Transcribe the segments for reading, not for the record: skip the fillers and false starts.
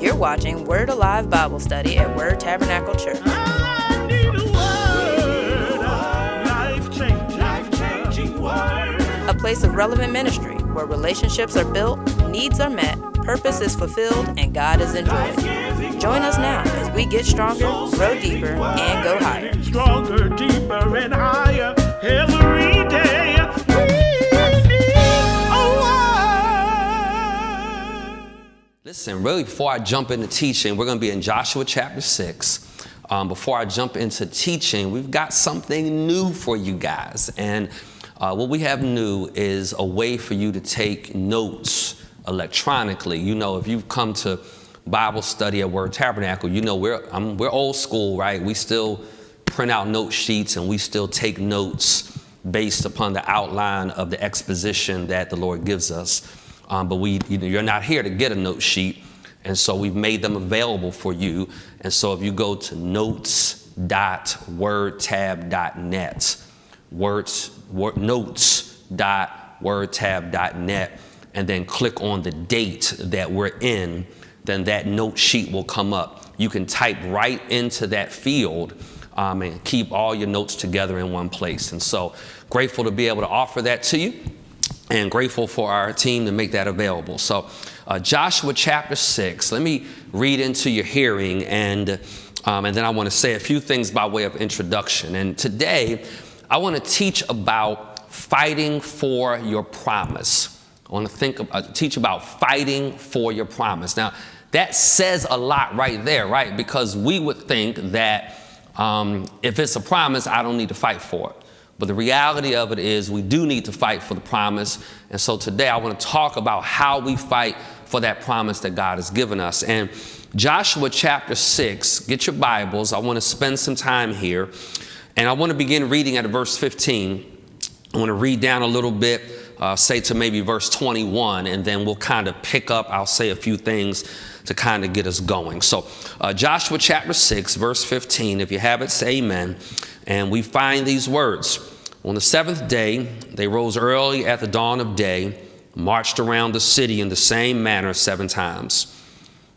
You're watching Word Alive Bible Study at Word Tabernacle Church. I need a word, life-changing word. A place of relevant ministry where relationships are built, needs are met, purpose is fulfilled, and God is enjoyed. Join us now as we get stronger, grow deeper, and go higher. Stronger, deeper, and higher every day. We need a word. Listen, really, before I jump into teaching, we're going to be in Joshua chapter 6. Before I jump into teaching, we've got something new for you guys. And what we have new is a way for you to take notes electronically. You know, if you've come to Bible study at Word Tabernacle, you know we're old school, right? We still print out note sheets and we still take notes based upon the outline of the exposition that the Lord gives us. But you're not here to get a note sheet, and so we've made them available for you. And so if you go to notes.wordtab.net, notes.wordtab.net, and then click on the date that we're in, then that note sheet will come up. You can type right into that field and keep all your notes together in one place. And so grateful to be able to offer that to you, and grateful for our team to make that available. So Joshua chapter 6, let me read into your hearing, and then I want to say a few things by way of introduction. And today I want to teach about fighting for your promise. I want to teach about fighting for your promise. Now, that says a lot right there, right? Because we would think that if it's a promise, I don't need to fight for it. But the reality of it is we do need to fight for the promise. And so today I want to talk about how we fight for that promise that God has given us. And Joshua chapter 6, get your Bibles. I want to spend some time here. And I want to begin reading at verse 15. I want to read down a little bit, say to maybe verse 21, and then we'll kind of pick up. I'll say a few things to kind of get us going. So Joshua chapter 6, verse 15, if you have it, say amen. And we find these words. On the seventh day, they rose early at the dawn of day, marched around the city in the same manner 7 times.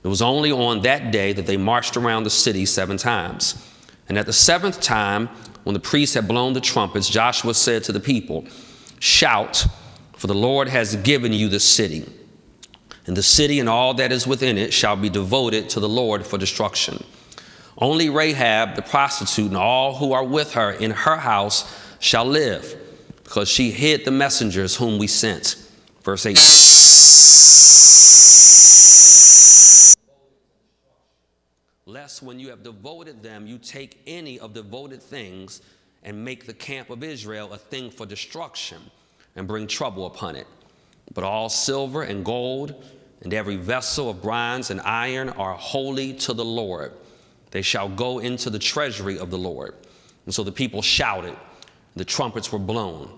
It was only on that day that they marched around the city 7 times. And at the 7th time, when the priests had blown the trumpets, Joshua said to the people, "Shout, for the Lord has given you the city. And the city and all that is within it shall be devoted to the Lord for destruction. Only Rahab the prostitute and all who are with her in her house shall live, because she hid the messengers whom we sent." Verse 8. "Lest when you have devoted them, you take any of devoted things and make the camp of Israel a thing for destruction and bring trouble upon it. But all silver and gold and every vessel of bronze and iron are holy to the Lord. They shall go into the treasury of the Lord." And so the people shouted. The trumpets were blown.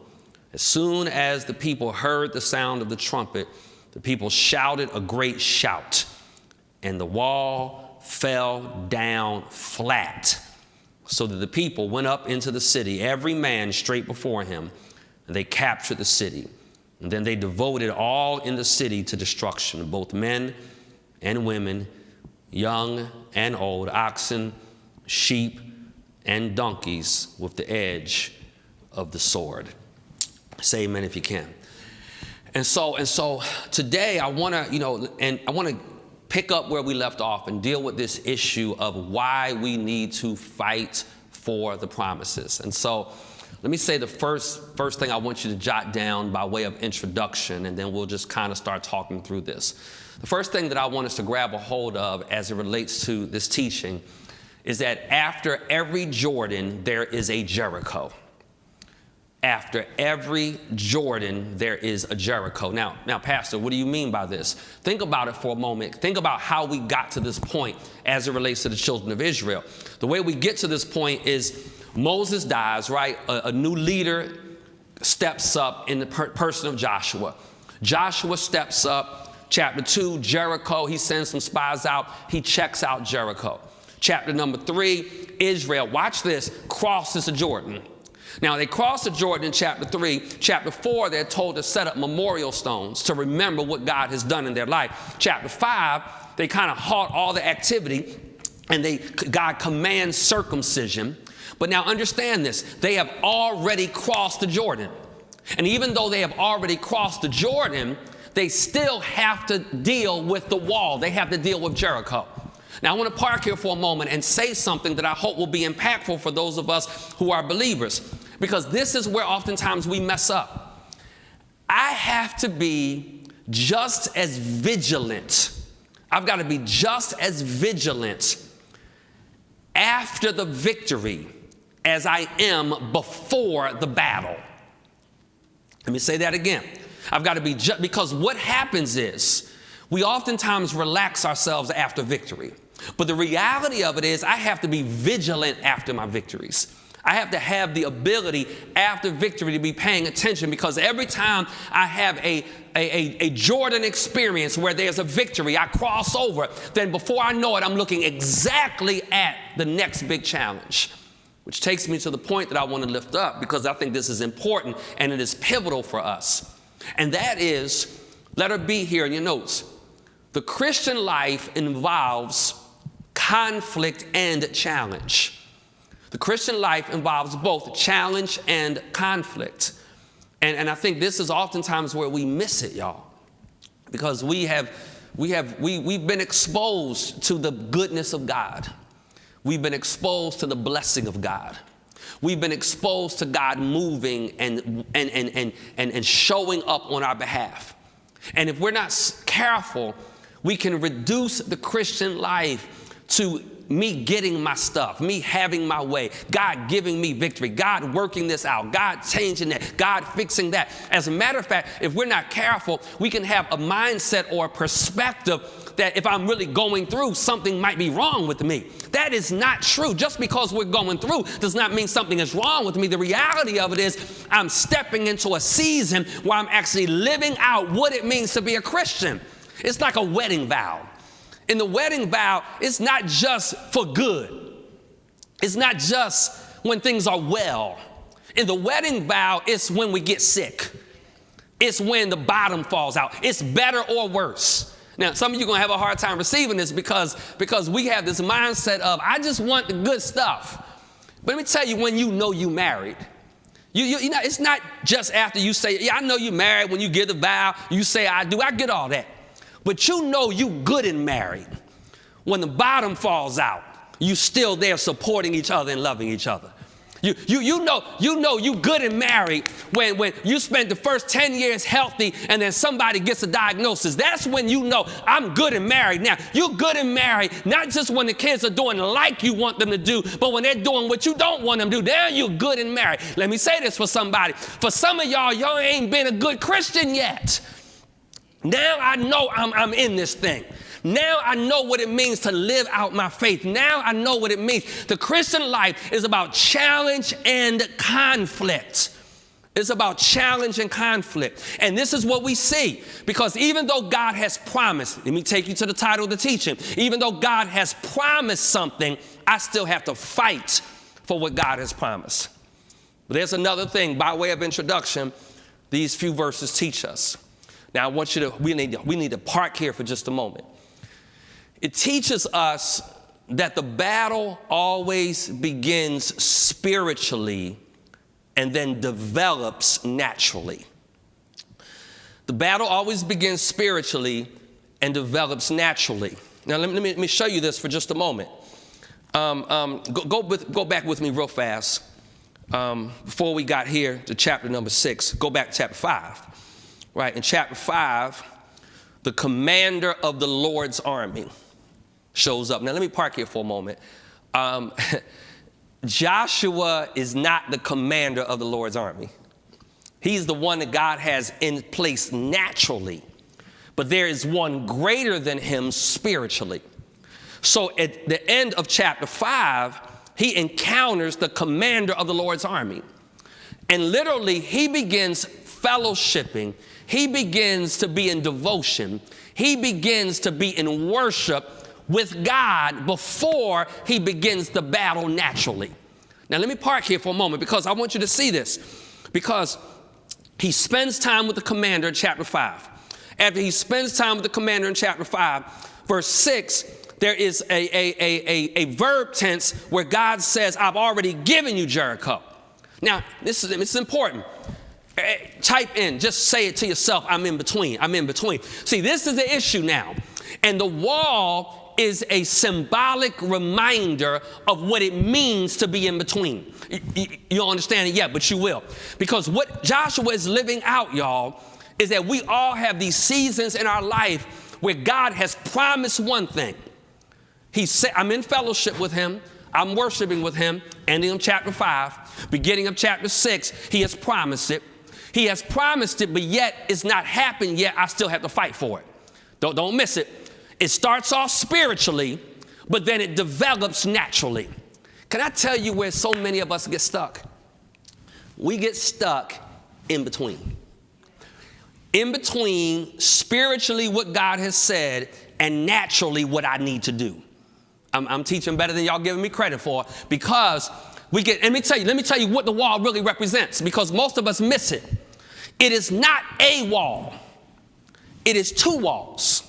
As soon as the people heard the sound of the trumpet, the people shouted a great shout, and the wall fell down flat, so that the people went up into the city, every man straight before him, and they captured the city. And then they devoted all in the city to destruction, both men and women, young and old, oxen, sheep, and donkeys, with the edge of the sword. Say amen if you can. And so today I want to, pick up where we left off and deal with this issue of why we need to fight for the promises. And so let me say the first thing I want you to jot down by way of introduction, and then we'll just kind of start talking through this. The first thing that I want us to grab a hold of as it relates to this teaching is that after every Jordan, there is a Jericho. After every Jordan, there is a Jericho. Now, Pastor, what do you mean by this? Think about it for a moment. Think about how we got to this point as it relates to the children of Israel. The way we get to this point is Moses dies, right? A new leader steps up in the person of Joshua. Joshua steps up. Chapter 2, Jericho, he sends some spies out. He checks out Jericho. Chapter number 3, Israel, watch this, crosses the Jordan. Now, they crossed the Jordan in chapter 3. Chapter 4, they're told to set up memorial stones to remember what God has done in their life. Chapter 5, they kind of halt all the activity, and God commands circumcision. But now understand this. They have already crossed the Jordan. And even though they have already crossed the Jordan, they still have to deal with the wall. They have to deal with Jericho. Now, I want to park here for a moment and say something that I hope will be impactful for those of us who are believers, because this is where oftentimes we mess up. I have to be just as vigilant. I've got to be just as vigilant after the victory as I am before the battle. Let me say that again. I've got to be just, because what happens is we oftentimes relax ourselves after victory. But the reality of it is I have to be vigilant after my victories. I have to have the ability after victory to be paying attention, because every time I have a Jordan experience where there's a victory, I cross over, then before I know it, I'm looking exactly at the next big challenge, which takes me to the point that I want to lift up, because I think this is important and it is pivotal for us. And that is, let her be here in your notes. The Christian life involves conflict and challenge. The Christian life involves both challenge and conflict. And I think this is oftentimes where we miss it, y'all, because we've been exposed to the goodness of God. We've been exposed to the blessing of God. We've been exposed to God moving and showing up on our behalf. And if we're not careful, we can reduce the Christian life to me getting my stuff, me having my way, God giving me victory, God working this out, God changing that, God fixing that. As a matter of fact, if we're not careful, we can have a mindset or a perspective that if I'm really going through, something might be wrong with me. That is not true. Just because we're going through does not mean something is wrong with me. The reality of it is I'm stepping into a season where I'm actually living out what it means to be a Christian. It's like a wedding vow. In the wedding vow, it's not just for good. It's not just when things are well. In the wedding vow, it's when we get sick. It's when the bottom falls out. It's better or worse. Now, some of you are going to have a hard time receiving this because we have this mindset of, I just want the good stuff. But let me tell you, when you know you married, you know, it's not just after you say, yeah, I know you married, when you give the vow, you say, I do. I get all that. But you know you good and married. When the bottom falls out, you still there supporting each other and loving each other. You know you good and married when you spend the first 10 years healthy and then somebody gets a diagnosis. That's when you know I'm good and married. Now, you're good and married, not just when the kids are doing like you want them to do, but when they're doing what you don't want them to do. There you're good and married. Let me say this for somebody. For some of y'all ain't been a good Christian yet. Now I know I'm in this thing. Now I know what it means to live out my faith. Now I know what it means. The Christian life is about challenge and conflict. It's about challenge and conflict. And this is what we see, because even though God has promised, let me take you to the title of the teaching. Even though God has promised something, I still have to fight for what God has promised. But there's another thing, by way of introduction, these few verses teach us. Now, I want you to, we need to park here for just a moment. It teaches us that the battle always begins spiritually and then develops naturally. The battle always begins spiritually and develops naturally. Now, let me show you this for just a moment. Go back with me real fast. Before we got here to chapter number 6, go back to chapter 5. Right, in chapter 5, the commander of the Lord's army shows up. Now, let me park here for a moment. Joshua is not the commander of the Lord's army. He's the one that God has in place naturally. But there is one greater than him spiritually. So at the end of chapter 5, he encounters the commander of the Lord's army. And literally, he begins fellowshipping. He begins to be in devotion. He begins to be in worship with God before he begins the battle naturally. Now, let me park here for a moment because I want you to see this. Because he spends time with the commander in chapter 5. After he spends time with the commander in chapter 5, verse 6, there is a verb tense where God says, I've already given you Jericho. Now, this is important. Type in, just say it to yourself, I'm in between, I'm in between. See, this is the issue now. And the wall is a symbolic reminder of what it means to be in between. You don't understand it yet, but you will. Because what Joshua is living out, y'all, is that we all have these seasons in our life where God has promised one thing. He said, I'm in fellowship with him. I'm worshiping with him. Ending of chapter 5, beginning of chapter 6, he has promised it. He has promised it, but yet it's not happened yet. I still have to fight for it. Don't miss it. It starts off spiritually, but then it develops naturally. Can I tell you where so many of us get stuck? We get stuck in between. In between spiritually what God has said and naturally what I need to do. I'm teaching better than y'all giving me credit for because we get, let me tell you what the wall really represents because most of us miss it. It is not a wall. It is two walls.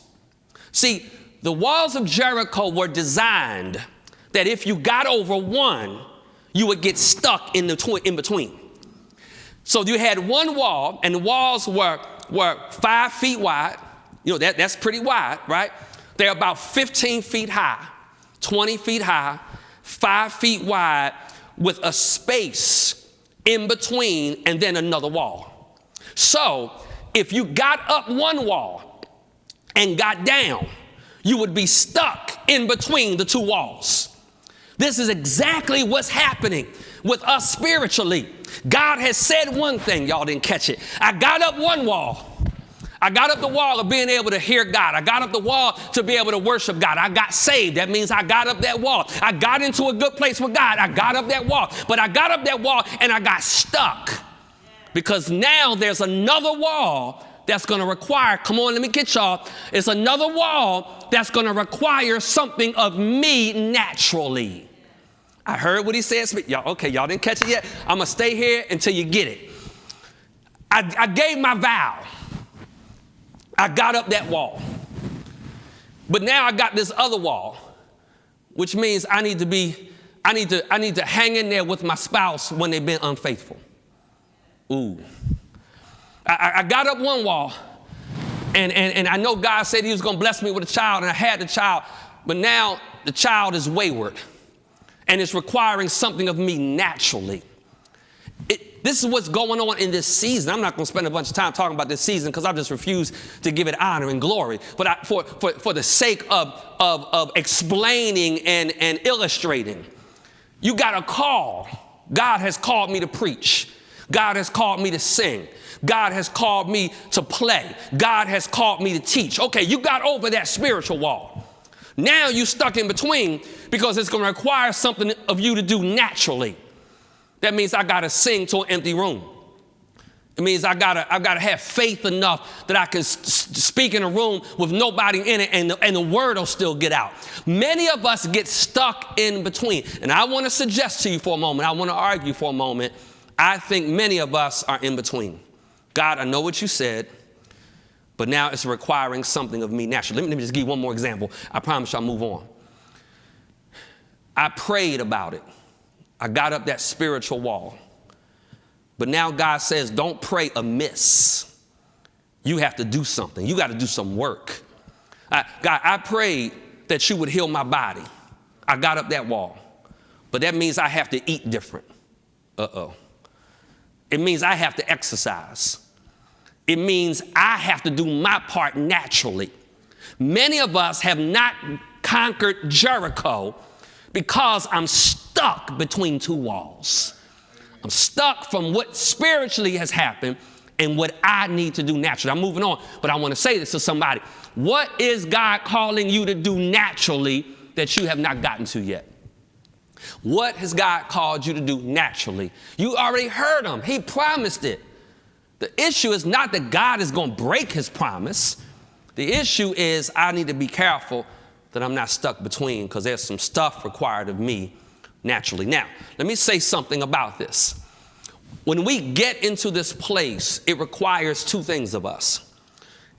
See, the walls of Jericho were designed that if you got over one, you would get stuck in between. So you had one wall, and the walls were 5 feet wide. You know, that's pretty wide, right? They're about 15 feet high, 20 feet high, 5 feet wide, with a space in between and then another wall. So if you got up one wall and got down, you would be stuck in between the two walls. This is exactly what's happening with us spiritually. God has said one thing, y'all didn't catch it. I got up one wall. I got up the wall of being able to hear God. I got up the wall to be able to worship God. I got saved. That means I got up that wall. I got into a good place with God. I got up that wall. But I got up that wall and I got stuck because now there's another wall that's going to require, come on, let me get y'all. It's another wall that's going to require something of me naturally. I heard what he said. Y'all, okay, y'all didn't catch it yet. I'm going to stay here until you get it. I gave my vow. I got up that wall. But now I got this other wall, which means I need to hang in there with my spouse when they've been unfaithful. Ooh. I got up one wall, and I know God said he was going to bless me with a child, and I had the child, but now the child is wayward, and it's requiring something of me naturally. This is what's going on in this season. I'm not going to spend a bunch of time talking about this season because I just refuse to give it honor and glory. But for the sake of explaining and illustrating, you got a call. God has called me to preach. God has called me to sing. God has called me to play. God has called me to teach. Okay, you got over that spiritual wall. Now you're stuck in between because it's going to require something of you to do naturally. That means I got to sing to an empty room. It means I got to have faith enough that I can speak in a room with nobody in it and the word will still get out. Many of us get stuck in between. And I want to suggest to you for a moment, I want to argue for a moment, I think many of us are in between. God, I know what you said, but now it's requiring something of me naturally. Let me just give you one more example. I promise you I'll move on. I prayed about it. I got up that spiritual wall. But now God says, don't pray amiss. You have to do something. You got to do some work. God, I prayed that you would heal my body. I got up that wall. But that means I have to eat different. It means I have to exercise. It means I have to do my part naturally. Many of us have not conquered Jericho because I'm stuck between two walls. I'm stuck from what spiritually has happened and what I need to do naturally. I'm moving on, but I want to say this to somebody. What is God calling you to do naturally that you have not gotten to yet? What has God called you to do naturally? You already heard him. He promised it. The issue is not that God is going to break his promise. The issue is I need to be careful that I'm not stuck between because there's some stuff required of me naturally. Now, let me say something about this. When we get into this place, it requires two things of us.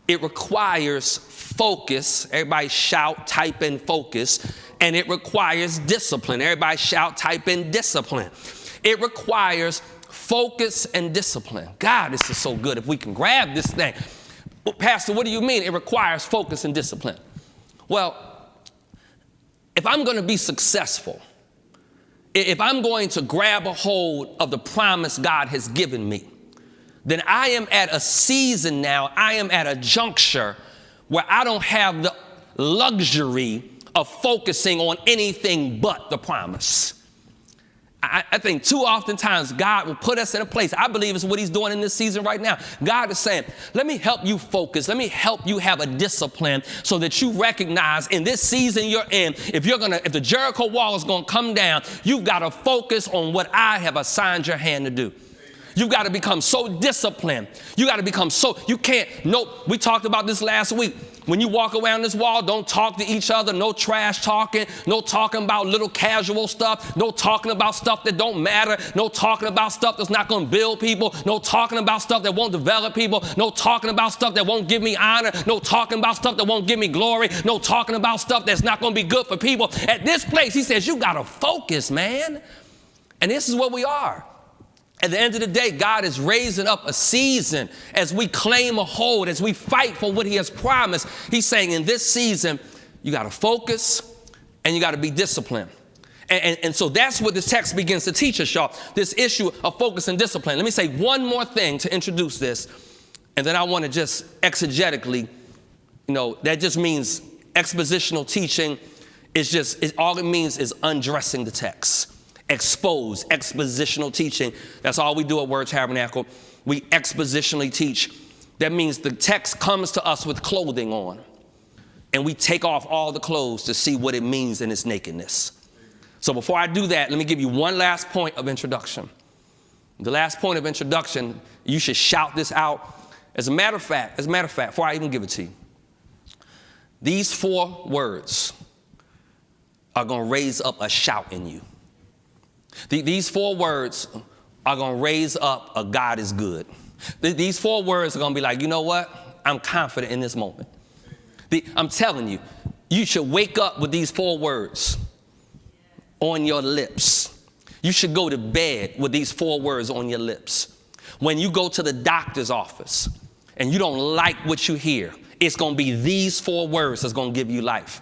It requires focus. Everybody shout, type in focus. And it requires discipline. Everybody shout, type in discipline. It requires focus and discipline. God, this is so good if we can grab this thing. Well, Pastor, what do you mean it requires focus and discipline? Well, if I'm going to be successful, if I'm going to grab a hold of the promise God has given me, then I am at a season now, I am at a juncture where I don't have the luxury of focusing on anything but the promise. I think too oftentimes God will put us in a place. I believe it's what he's doing in this season right now. God is saying, let me help you focus. Let me help you have a discipline so that you recognize in this season you're in, if the Jericho wall is going to come down, you've got to focus on what I have assigned your hand to do. You've got to become so disciplined. You got to become you can't, we talked about this last week. When you walk around this wall, don't talk to each other, no trash talking, no talking about little casual stuff, no talking about stuff that don't matter, no talking about stuff that's not going to build people, no talking about stuff that won't develop people, no talking about stuff that won't give me honor, no talking about stuff that won't give me glory, no talking about stuff that's not going to be good for people. At this place, he says, you got to focus, man. And this is where we are. At the end of the day, God is raising up a season as we claim a hold, as we fight for what he has promised. He's saying in this season, you got to focus and you got to be disciplined. And so that's what this text begins to teach us, y'all, this issue of focus and discipline. Let me say one more thing to introduce this, and then I want to just exegetically, that just means expositional teaching all it means is undressing the text. Expose, expositional teaching. That's all we do at Word Tabernacle. We expositionally teach. That means the text comes to us with clothing on, and we take off all the clothes to see what it means in its nakedness. So before I do that, let me give you one last point of introduction. The last point of introduction, you should shout this out. As a matter of fact, before I even give it to you, these 4 words are going to raise up a shout in you. These 4 words are going to raise up a God is good. These 4 words are going to be like, you know what? I'm confident in this moment. I'm telling you, you should wake up with these 4 words on your lips. You should go to bed with these 4 words on your lips. When you go to the doctor's office and you don't like what you hear, it's going to be these 4 words that's going to give you life.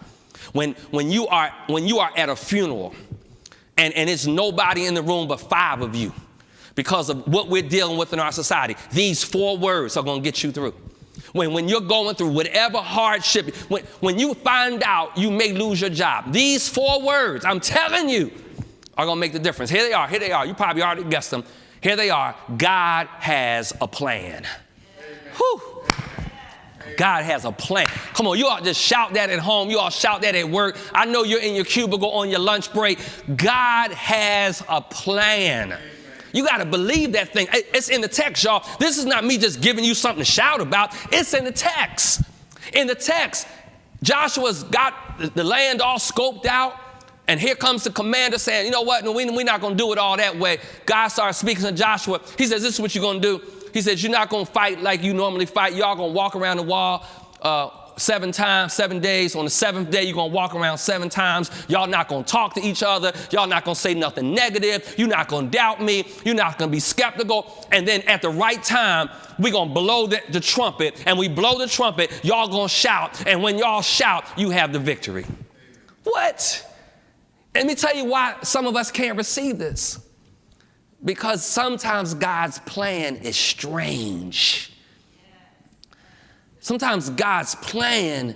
When you are at a funeral, and it's nobody in the room but 5 of you because of what we're dealing with in our society, these 4 words are going to get you through. When you're going through whatever hardship, when you find out you may lose your job, these 4 words, I'm telling you, are going to make the difference. Here they are. You probably already guessed them. Here they are. God has a plan. Whew. God has a plan. Come on, you all just shout that at home. You all shout that at work. I know you're in your cubicle on your lunch break. God has a plan. You got to believe that thing. It's in the text, y'all. This is not me just giving you something to shout about. It's in the text. In the text, Joshua's got the land all scoped out. And here comes the commander saying, you know what? No, we're not going to do it all that way. God starts speaking to Joshua. He says, this is what you're going to do. He says, you're not going to fight like you normally fight. Y'all going to walk around the wall 7 times, 7 days. On the 7th day, you're going to walk around 7 times. Y'all not going to talk to each other. Y'all not going to say nothing negative. You're not going to doubt me. You're not going to be skeptical. And then at the right time, we're going to blow the trumpet. And we blow the trumpet. Y'all going to shout. And when y'all shout, you have the victory. What? Let me tell you why some of us can't receive this. Because sometimes God's plan is strange. Sometimes God's plan,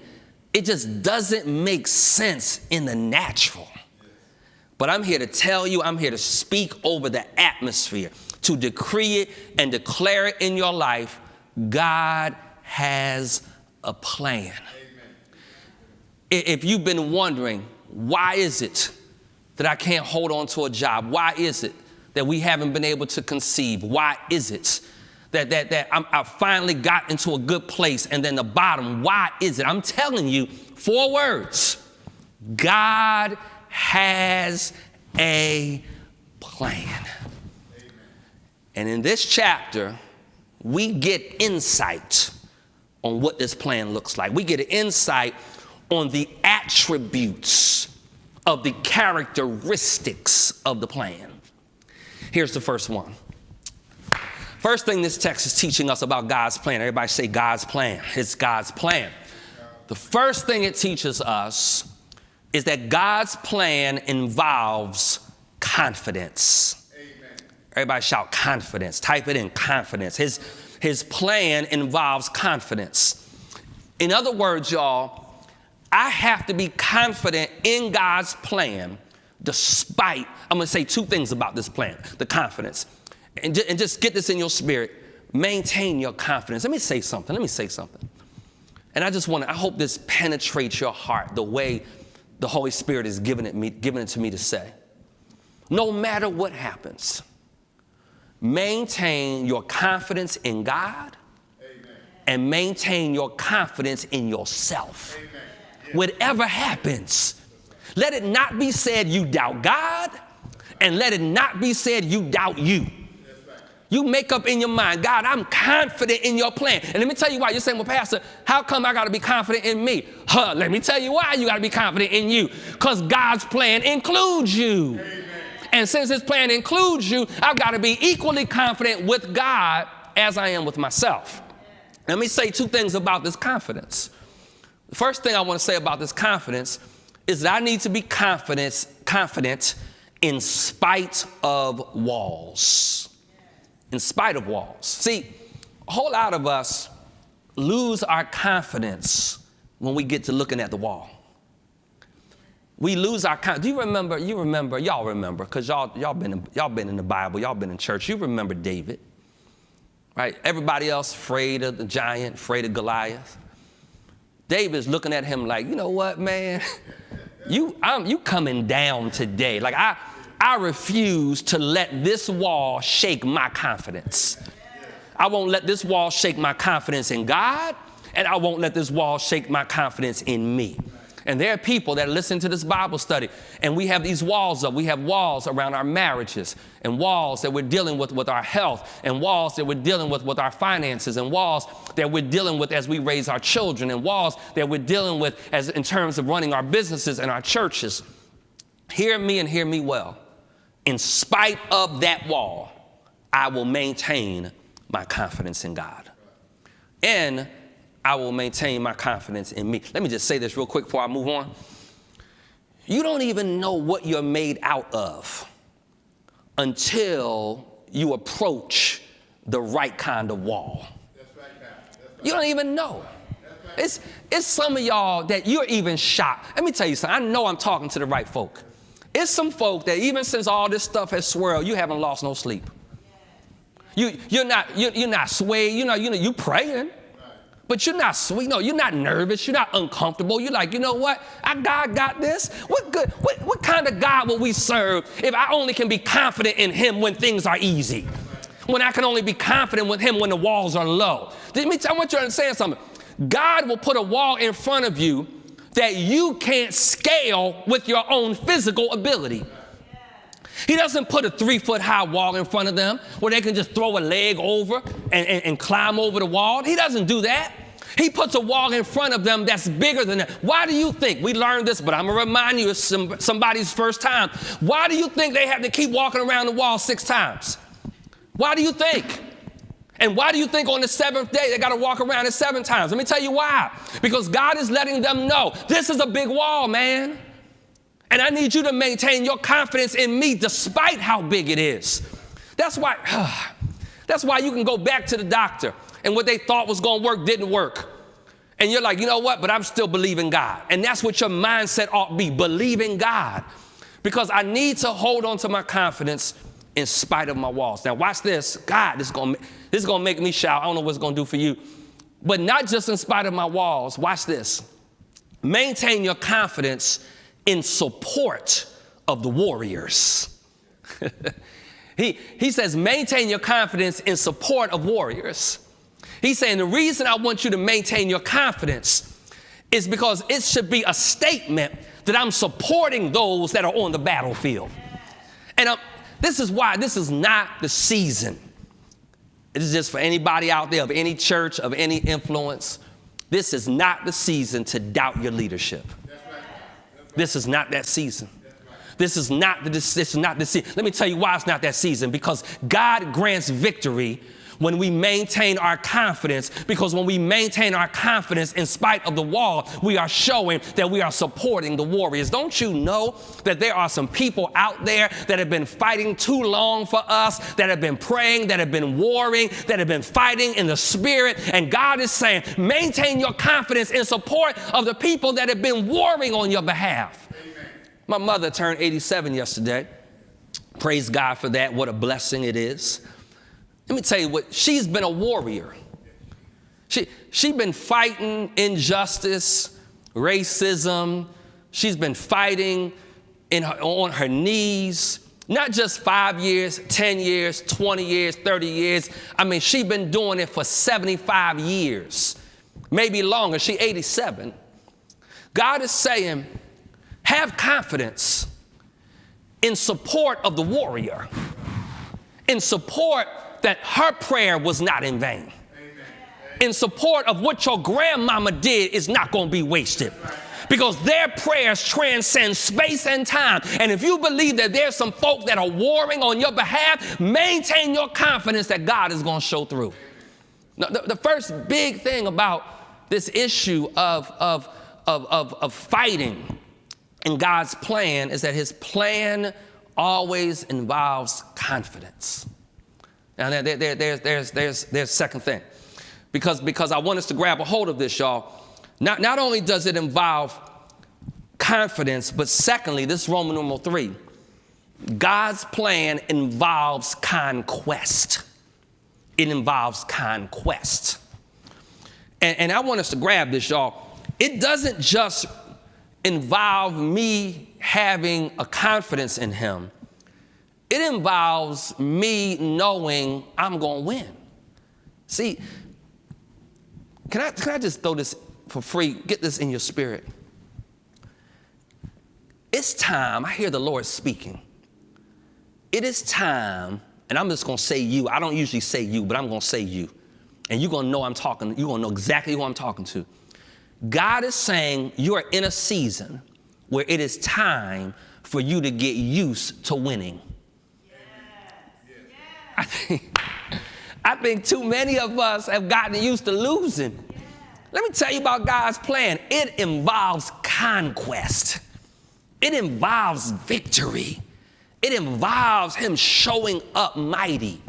it just doesn't make sense in the natural. But I'm here to tell you, I'm here to speak over the atmosphere, to decree it and declare it in your life. God has a plan. Amen. If you've been wondering, why is it that I can't hold on to a job? Why is it that we haven't been able to conceive? Why is it that I finally got into a good place? And then the bottom, why is it? I'm telling you, 4 words. God has a plan. And in this chapter, we get insight on what this plan looks like. We get an insight on the attributes of the characteristics of the plan. Here's the first one. First thing this text is teaching us about God's plan. Everybody say God's plan. It's God's plan. The first thing it teaches us is that God's plan involves confidence. Amen. Everybody shout confidence. Type it in, confidence. His plan involves confidence. In other words, y'all, I have to be confident in God's plan despite, I'm going to say two things about this plan, the confidence. And just get this in your spirit. Maintain your confidence. Let me say something. And I hope this penetrates your heart the way the Holy Spirit is giving it to me to say. No matter what happens, maintain your confidence in God. Amen. And maintain your confidence in yourself. Amen. Yeah. Whatever happens, let it not be said you doubt God, and let it not be said you doubt you. You make up in your mind, God, I'm confident in your plan. And let me tell you why. You're saying, well, Pastor, how come I got to be confident in me? Let me tell you why you got to be confident in you. Because God's plan includes you. Amen. And since his plan includes you, I've got to be equally confident with God as I am with myself. Let me say two things about this confidence. The first thing I want to say about this confidence is that I need to be confident in spite of walls. In spite of walls. See, a whole lot of us lose our confidence when we get to looking at the wall. We lose our confidence. Do you remember, y'all remember, because y'all been in the Bible, y'all been in church. You remember David, right? Everybody else afraid of the giant, afraid of Goliath. David's looking at him like, you know what, man? You coming down today. Like I refuse to let this wall shake my confidence. I won't let this wall shake my confidence in God, and I won't let this wall shake my confidence in me. And there are people that listen to this Bible study, and we have these walls up. We have walls around our marriages, and walls that we're dealing with our health, and walls that we're dealing with our finances, and walls that we're dealing with as we raise our children, and walls that we're dealing with as in terms of running our businesses and our churches. Hear me and hear me well. In spite of that wall, I will maintain my confidence in God. And I will maintain my confidence in me. Let me just say this real quick before I move on. You don't even know what you're made out of until you approach the right kind of wall. That's right. You don't even know. It's some of y'all that you're even shocked. Let me tell you something. I know I'm talking to the right folk. It's some folk that even since all this stuff has swirled, you haven't lost no sleep. You're not swayed. You praying, but you're not sweet. No, you're not nervous. You're not uncomfortable. You're like, you know what? God got this. What kind of God will we serve if I only can be confident in him when things are easy? When I can only be confident with him when the walls are low. I want you to understand something. God will put a wall in front of you that you can't scale with your own physical ability. He doesn't put a 3-foot-high wall in front of them where they can just throw a leg over and climb over the wall. He doesn't do that. He puts a wall in front of them that's bigger than that. Why do you think? We learned this, but I'm going to remind you, it's somebody's first time. Why do you think they have to keep walking around the wall 6 times? Why do you think? And why do you think on the 7th day they got to walk around it 7 times? Let me tell you why. Because God is letting them know this is a big wall, man. And I need you to maintain your confidence in me despite how big it is. That's why you can go back to the doctor and what they thought was going to work didn't work. And you're like, you know what? But I'm still believing God. And that's what your mindset ought to be, believing God. Because I need to hold on to my confidence in spite of my walls. Now watch this. God, this is going to make me shout. I don't know what it's going to do for you. But not just in spite of my walls. Watch this. Maintain your confidence in support of the warriors. He says, maintain your confidence in support of warriors. He's saying the reason I want you to maintain your confidence is because it should be a statement that I'm supporting those that are on the battlefield. And this is why this is not the season. This is just for anybody out there of any church, of any influence. This is not the season to doubt your leadership. This is not that season. This is not the season. Let me tell you why it's not that season. Because God grants victory when we maintain our confidence, because when we maintain our confidence in spite of the wall, we are showing that we are supporting the warriors. Don't you know that there are some people out there that have been fighting too long for us, that have been praying, that have been warring, that have been fighting in the spirit, and God is saying, maintain your confidence in support of the people that have been warring on your behalf. Amen. My mother turned 87 yesterday. Praise God for that. What a blessing it is. Let me tell you what, she's been a warrior. She's been fighting injustice, racism. She's been fighting on her knees, not just 5 years, 10 years, 20 years, 30 years. I mean, she's been doing it for 75 years, maybe longer. She's 87. God is saying, have confidence in support of the warrior, in support that her prayer was not in vain. Amen. In support of what your grandmama did is not going to be wasted. Because their prayers transcend space and time. And if you believe that there's some folk that are warring on your behalf, maintain your confidence that God is going to show through. Now, the first big thing about this issue of fighting in God's plan is that his plan always involves confidence. Now, there's second thing, because I want us to grab a hold of this, y'all. Not only does it involve confidence, but secondly, this is Roman numeral 3. God's plan involves conquest. It involves conquest. And I want us to grab this, y'all. It doesn't just involve me having a confidence in him. It involves me knowing I'm going to win. See, can I just throw this for free? Get this in your spirit. It's time. I hear the Lord speaking. It is time, and I'm just going to say you. I don't usually say you, but I'm going to say you. And you're going to know I'm talking. You're going to know exactly who I'm talking to. God is saying you are in a season where it is time for you to get used to winning. I think too many of us have gotten used to losing. Let me tell you about God's plan. It involves conquest. It involves victory. It involves him showing up mighty.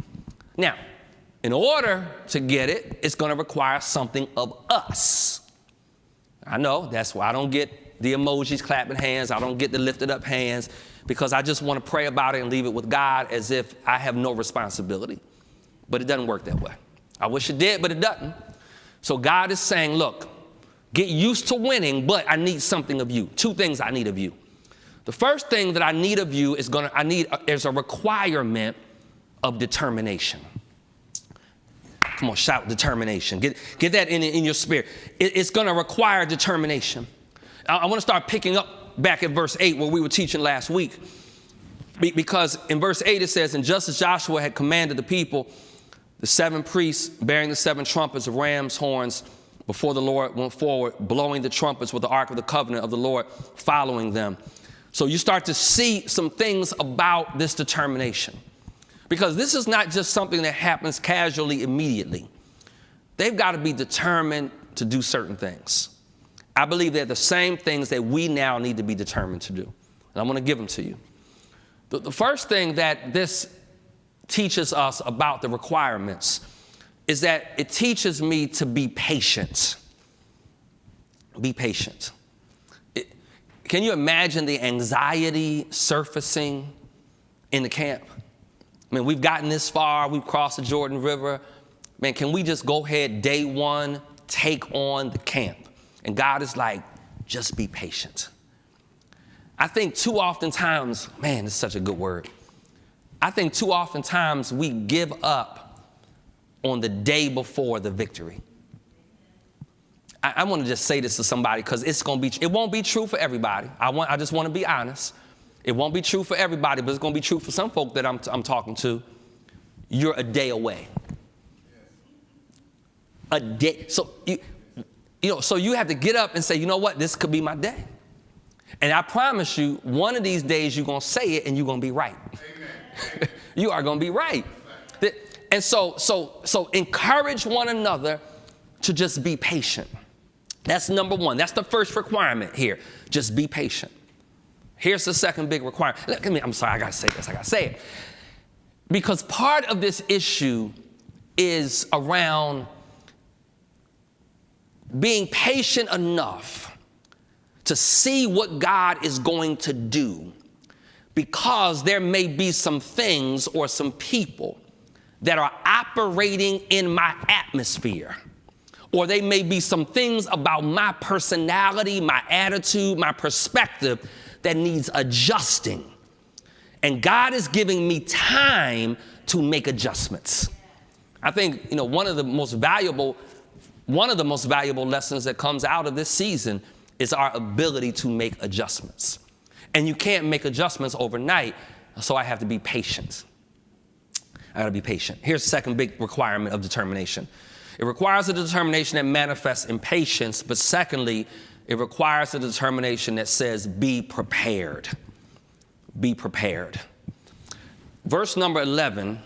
Now, in order to get it, it's going to require something of us. I know that's why I don't get the emojis clapping hands. I don't get the lifted up hands, because I just want to pray about it and leave it with God as if I have no responsibility. But it doesn't work that way. I wish it did, but it doesn't. So God is saying, look, get used to winning, but I need something of you. 2 things I need of you. The first thing that I need of you is there's a requirement of determination. Come on, shout determination. Get that in your spirit. It's going to require determination. I want to start picking up back at verse 8 where we were teaching last week. Because in verse 8 it says, and just as Joshua had commanded the people, the 7 priests bearing the 7 trumpets of ram's horns before the Lord went forward, blowing the trumpets with the ark of the covenant of the Lord following them. So you start to see some things about this determination. Because this is not just something that happens casually, immediately. They've got to be determined to do certain things. I believe they're the same things that we now need to be determined to do. And I'm going to give them to you. The first thing that this teaches us about the requirements is that it teaches me to be patient. Be patient. Can you imagine the anxiety surfacing in the camp? I mean, we've gotten this far. We've crossed the Jordan River. Man, can we just go ahead, day 1, take on the camp? And God is like, just be patient. I think too often times, man, it's such a good word. I think too often times we give up on the day before the victory. I want to just say this to somebody because it won't be true for everybody. I just want to be honest. It won't be true for everybody, but it's going to be true for some folk that I'm talking to. You're a day away. A day. So so you have to get up and say, you know what, this could be my day. And I promise you, one of these days you're going to say it and you're going to be right. Amen. You are going to be right. And so encourage one another to just be patient. That's number one. That's the first requirement here. Just be patient. Here's the second big requirement. I'm sorry, I got to say this. I got to say it. Because part of this issue is around being patient enough to see what God is going to do, because there may be some things or some people that are operating in my atmosphere, or they may be some things about my personality, my attitude, my perspective that needs adjusting. And God is giving me time to make adjustments. I think, one of the most valuable lessons that comes out of this season is our ability to make adjustments. And you can't make adjustments overnight, so I have to be patient. I got to be patient. Here's the second big requirement of determination. It requires a determination that manifests in patience, but secondly, it requires a determination that says, be prepared. Be prepared. Verse number 11,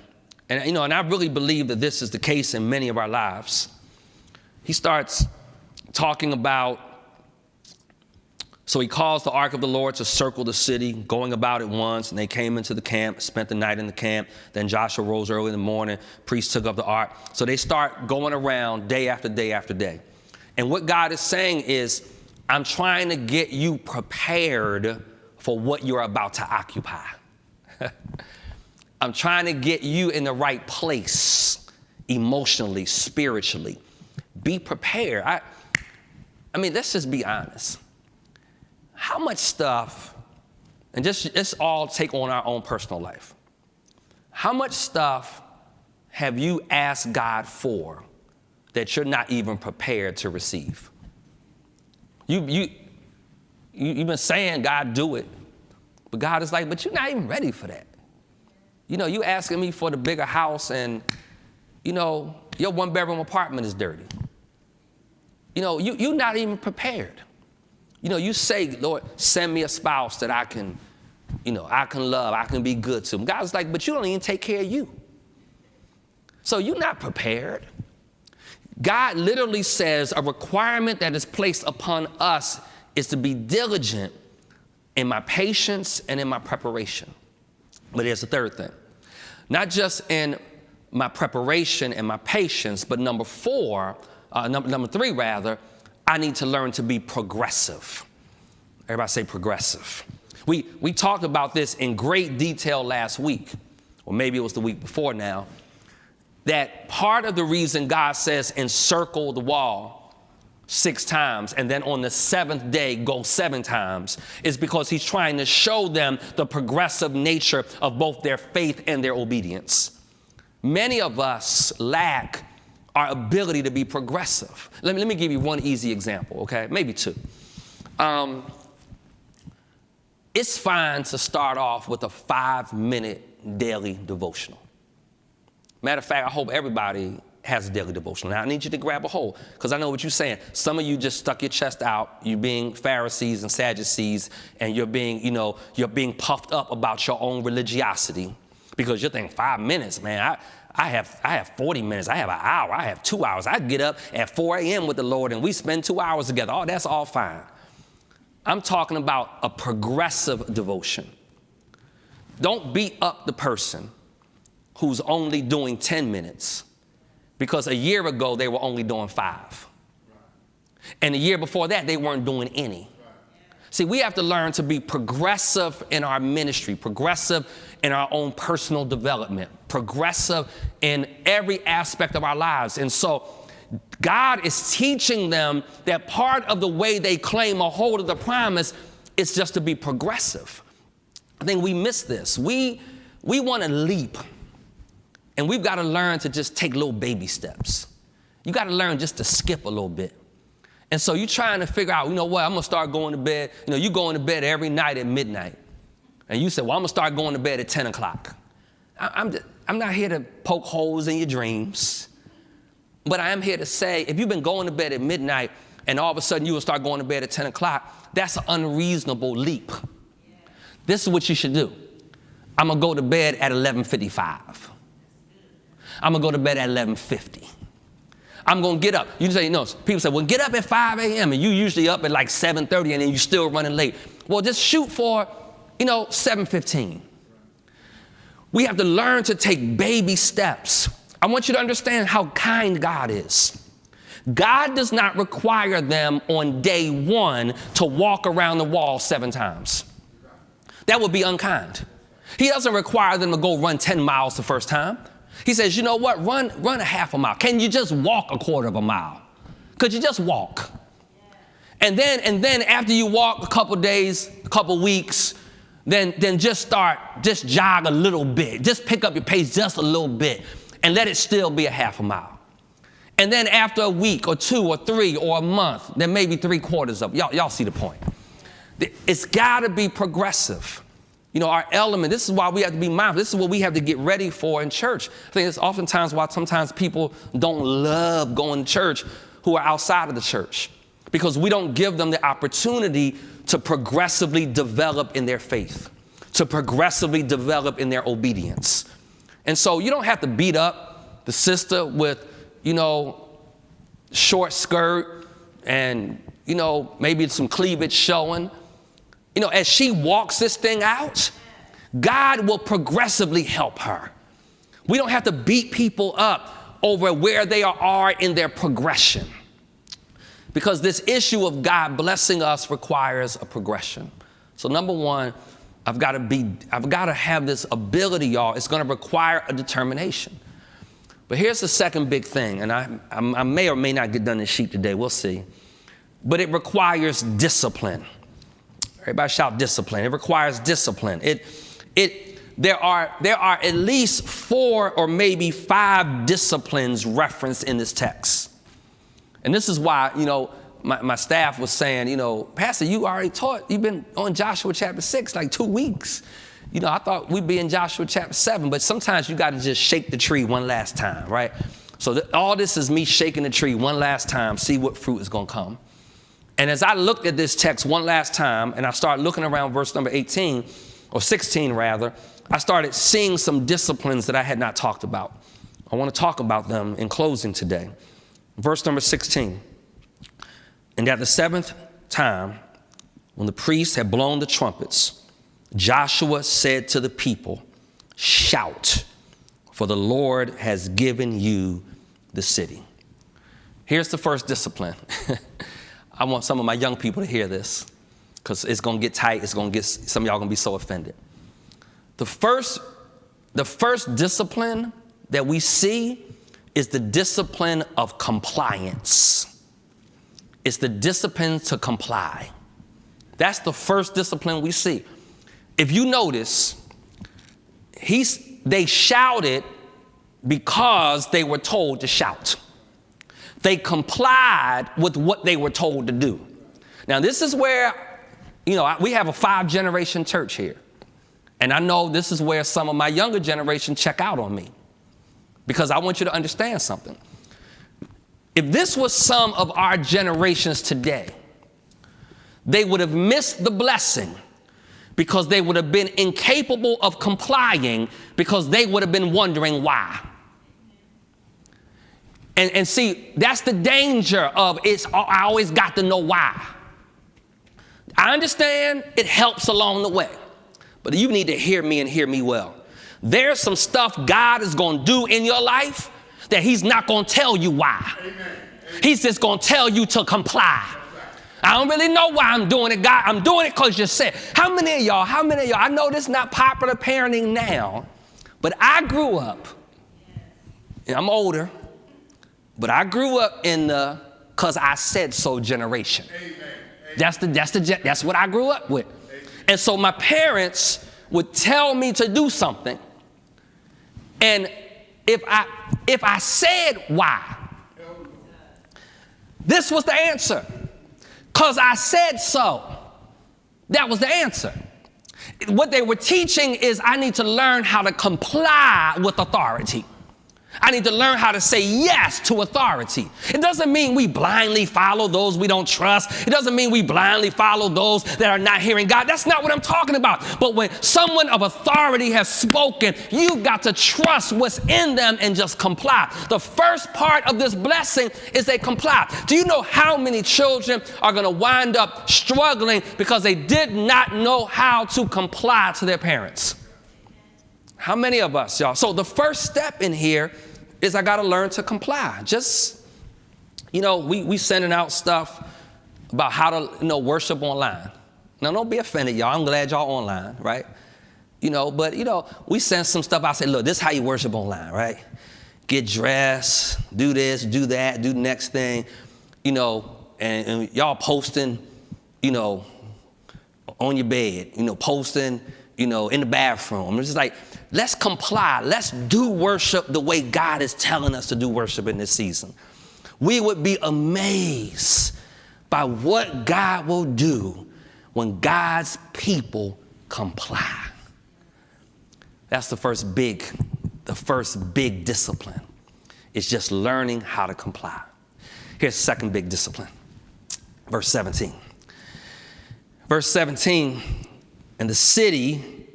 and I really believe that this is the case in many of our lives. He starts talking about, so he calls the ark of the Lord to circle the city, going about it once, and they came into the camp, spent the night in the camp. Then Joshua rose early in the morning, priests took up the ark. So they start going around day after day after day. And what God is saying is, I'm trying to get you prepared for what you're about to occupy. I'm trying to get you in the right place, emotionally, spiritually. Be prepared. I mean, let's just be honest. How much stuff, and let's all take on our own personal life. How much stuff have you asked God for that you're not even prepared to receive? You've been saying, God, do it. But God is like, but you're not even ready for that. You asking me for the bigger house, and, your one-bedroom apartment is dirty. You're not even prepared. You say, Lord, send me a spouse that I can love, I can be good to. God's like, but you don't even take care of you. So you're not prepared. God literally says a requirement that is placed upon us is to be diligent in my patience and in my preparation. But here's the third thing. Not just in my preparation and my patience, but number three, I need to learn to be progressive. Everybody say progressive. We talked about this in great detail last week, or maybe it was the week before now, that part of the reason God says encircle the wall 6 times and then on the 7th day go 7 times is because he's trying to show them the progressive nature of both their faith and their obedience. Many of us lack our ability to be progressive. Let me give you one easy example, okay? Maybe 2. It's fine to start off with a 5-minute daily devotional. Matter of fact, I hope everybody has a daily devotional. Now, I need you to grab a hold, because I know what you're saying. Some of you just stuck your chest out. You're being Pharisees and Sadducees, and you're being puffed up about your own religiosity, because you're thinking 5 minutes, man. I have 40 minutes. I have an hour. I have 2 hours. I get up at 4 a.m. with the Lord, and we spend 2 hours together. Oh, that's all fine. I'm talking about a progressive devotion. Don't beat up the person who's only doing 10 minutes, because a year ago they were only doing 5. And the year before that, they weren't doing any. See, we have to learn to be progressive in our ministry, progressive in our own personal development, progressive in every aspect of our lives. And so God is teaching them that part of the way they claim a hold of the promise is just to be progressive. I think we miss this. We want to leap, and we've got to learn to just take little baby steps. You got to learn just to skip a little bit. And so you're trying to figure out, you know what, I'm going to start going to bed. You going to bed every night at midnight. And you say, well, I'm going to start going to bed at 10 o'clock. I'm not here to poke holes in your dreams. But I am here to say, if you've been going to bed at midnight and all of a sudden you will start going to bed at 10 o'clock, that's an unreasonable leap. This is what you should do. I'm going to go to bed at 11:55. I'm going to go to bed at 11:50. I'm going to get up. You say, no, people say, well, get up at 5 a.m. and you usually up at like 7:30 and then you're still running late. Well, just shoot for, 7:15. We have to learn to take baby steps. I want you to understand how kind God is. God does not require them on day one to walk around the wall 7 times. That would be unkind. He doesn't require them to go run 10 miles the first time. He says, you know what, run a half a mile. Can you just walk a quarter of a mile? Could you just walk? And then after you walk a couple days, a couple weeks, then just jog a little bit. Just pick up your pace just a little bit and let it still be a half a mile. And then after a week or 2 or 3 or a month, then maybe 3/4 of it. Y'all see the point. It's got to be progressive. Our element, this is why we have to be mindful. This is what we have to get ready for in church. I think it's oftentimes why sometimes people don't love going to church who are outside of the church, because we don't give them the opportunity to progressively develop in their faith, to progressively develop in their obedience. And so you don't have to beat up the sister with, short skirt and, maybe some cleavage showing. As she walks this thing out, God will progressively help her. We don't have to beat people up over where they are in their progression, because this issue of God blessing us requires a progression. So number one, I've got to have this ability, y'all. It's going to require a determination. But here's the second big thing, and I may or may not get done this sheet today. We'll see. But it requires discipline. Everybody shout discipline. It requires discipline. There are at least 4 or maybe 5 disciplines referenced in this text. And this is why, my staff was saying, Pastor, you already taught. You've been on Joshua chapter 6, like 2 weeks. I thought we'd be in Joshua chapter 7, but sometimes you got to just shake the tree one last time, right? So all this is me shaking the tree one last time, see what fruit is going to come. And as I looked at this text one last time, and I started looking around verse number 18, or 16 rather, I started seeing some disciplines that I had not talked about. I want to talk about them in closing today. Verse number 16. And at the 7th time, when the priests had blown the trumpets, Joshua said to the people, shout, for the Lord has given you the city. Here's the first discipline. I want some of my young people to hear this, because it's going to get tight. Some of y'all going to be so offended. The first discipline that we see is the discipline of compliance. It's the discipline to comply. That's the first discipline we see. If you notice, they shouted because they were told to shout. They complied with what they were told to do. Now, this is where, we have a 5-generation church here. And I know this is where some of my younger generation check out on me, because I want you to understand something. If this was some of our generations today, they would have missed the blessing, because they would have been incapable of complying, because they would have been wondering why. And see, that's the danger of I always got to know why. I understand it helps along the way, but you need to hear me and hear me well. There's some stuff God is going to do in your life that he's not going to tell you why. Amen. He's just going to tell you to comply. I don't really know why I'm doing it, God. I'm doing it because you said. How many of y'all, I know this is not popular parenting now, but I grew up, and I'm older, but I grew up in the "cause I said so" generation. Amen. That's what I grew up with. Amen. And so my parents would tell me to do something, and if I said why, this was the answer. "Cause I said so." That was the answer. What they were teaching is I need to learn how to comply with authority. I need to learn how to say yes to authority. It doesn't mean we blindly follow those we don't trust. It doesn't mean we blindly follow those that are not hearing God. That's not what I'm talking about. But when someone of authority has spoken, you've got to trust what's in them and just comply. The first part of this blessing is they comply. Do you know how many children are going to wind up struggling because they did not know how to comply to their parents? How many of us, y'all? So the first step in here is I got to learn to comply. Just, we sending out stuff about how to, worship online. Now, don't be offended, y'all. I'm glad y'all online, right? But we send some stuff. I say, look, this is how you worship online, right? Get dressed, do this, do that, do the next thing, and y'all posting, on your bed, posting, in the bathroom. It's just like, let's comply. Let's do worship the way God is telling us to do worship in this season. We would be amazed by what God will do when God's people comply. That's the first big discipline. It's just learning how to comply. Here's the second big discipline. Verse 17. Verse 17, and the city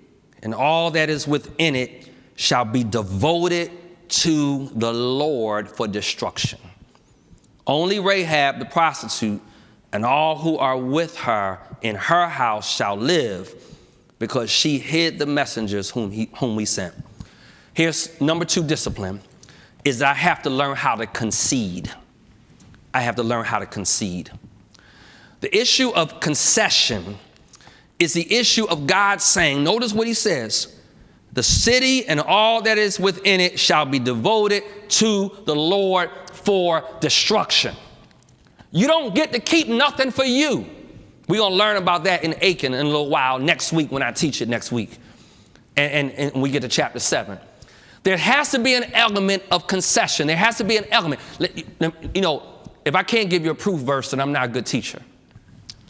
and all that is within it shall be devoted to the Lord for destruction. Only Rahab the prostitute and all who are with her in her house shall live, because she hid the messengers whom we sent. Here's number 2 discipline, is I have to learn how to concede. I have to learn how to concede. The issue of concession is the issue of God saying, notice what he says, the city and all that is within it shall be devoted to the Lord for destruction. You don't get to keep nothing for you. We're going to learn about that in Achan in a little while next week when I teach it next week. And we get to chapter 7. There has to be an element of concession. There has to be an element. If I can't give you a proof verse, then I'm not a good teacher.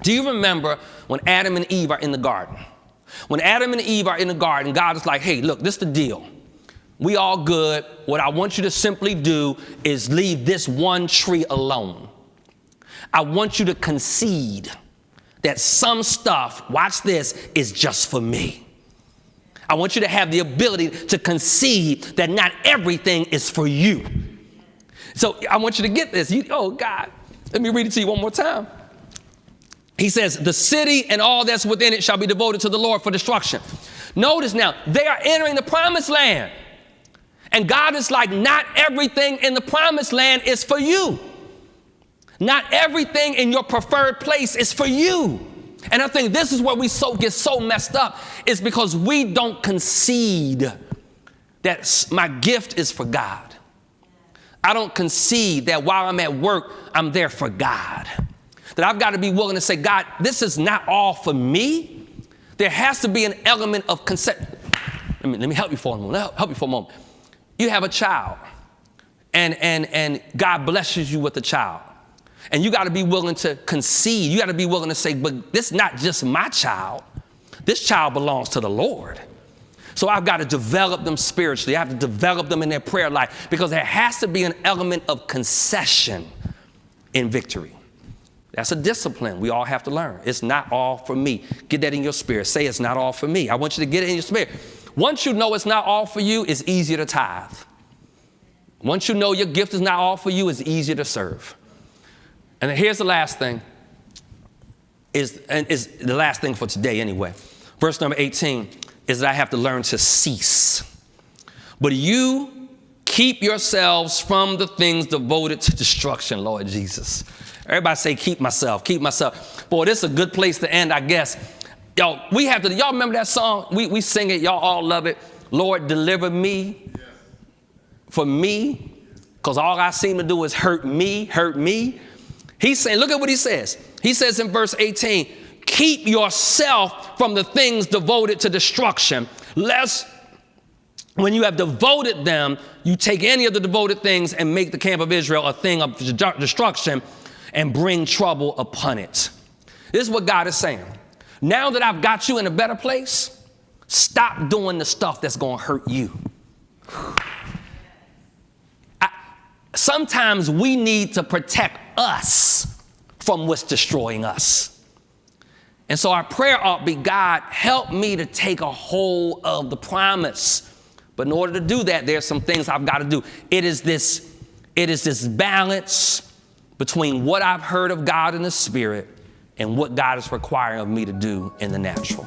Do you remember when Adam and Eve are in the garden? When Adam and Eve are in the garden, God is like, hey, look, this is the deal. We all good. What I want you to simply do is leave this one tree alone. I want you to concede that some stuff, watch this, is just for me. I want you to have the ability to concede that not everything is for you. So I want you to get this. Oh, God, let me read it to you one more time. He says, the city and all that's within it shall be devoted to the Lord for destruction. Notice now, they are entering the promised land. And God is like, not everything in the promised land is for you. Not everything in your preferred place is for you. And I think this is where we get so messed up, is because we don't concede that my gift is for God. I don't concede that while I'm at work, I'm there for God. That I've got to be willing to say, God, this is not all for me. There has to be an element of consent. Let me help you for a moment. You have a child, and God blesses you with a child. And you got to be willing to concede. You got to be willing to say, but this is not just my child. This child belongs to the Lord. So I've got to develop them spiritually. I have to develop them in their prayer life, because there has to be an element of concession in victory. That's a discipline we all have to learn. It's not all for me. Get that in your spirit. Say it's not all for me. I want you to get it in your spirit. Once you know it's not all for you, it's easier to tithe. Once you know your gift is not all for you, it's easier to serve. And then here's the last thing, is the last thing for today anyway. Verse number 18 is that I have to learn to cease. But you keep yourselves from the things devoted to destruction, Lord Jesus. Everybody say, keep myself, keep myself. Boy, this is a good place to end, I guess. Y'all remember that song? We sing it, y'all all love it. Lord, deliver me for me, because all I seem to do is hurt me. He's saying, look at what he says. He says in verse 18, keep yourself from the things devoted to destruction, lest when you have devoted them, you take any of the devoted things and make the camp of Israel a thing of destruction and bring trouble upon it. This is what God is saying. Now that I've got you in a better place, stop doing the stuff that's going to hurt you. Sometimes we need to protect us from what's destroying us. And so our prayer ought to be, God, help me to take a hold of the promise. But in order to do that, there's some things I've got to do. It is this balance between what I've heard of God in the spirit and what God is requiring of me to do in the natural.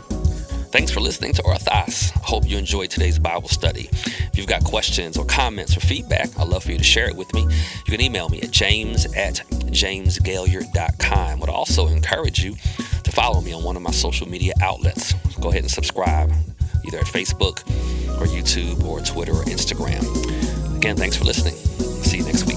Thanks for listening to Orthos. Hope you enjoyed today's Bible study. If you've got questions or comments or feedback, I'd love for you to share it with me. You can email me at james@jamesgaillard.com. I would also encourage you to follow me on one of my social media outlets. Go ahead and subscribe, either at Facebook or YouTube or Twitter or Instagram. Again, thanks for listening. See you next week.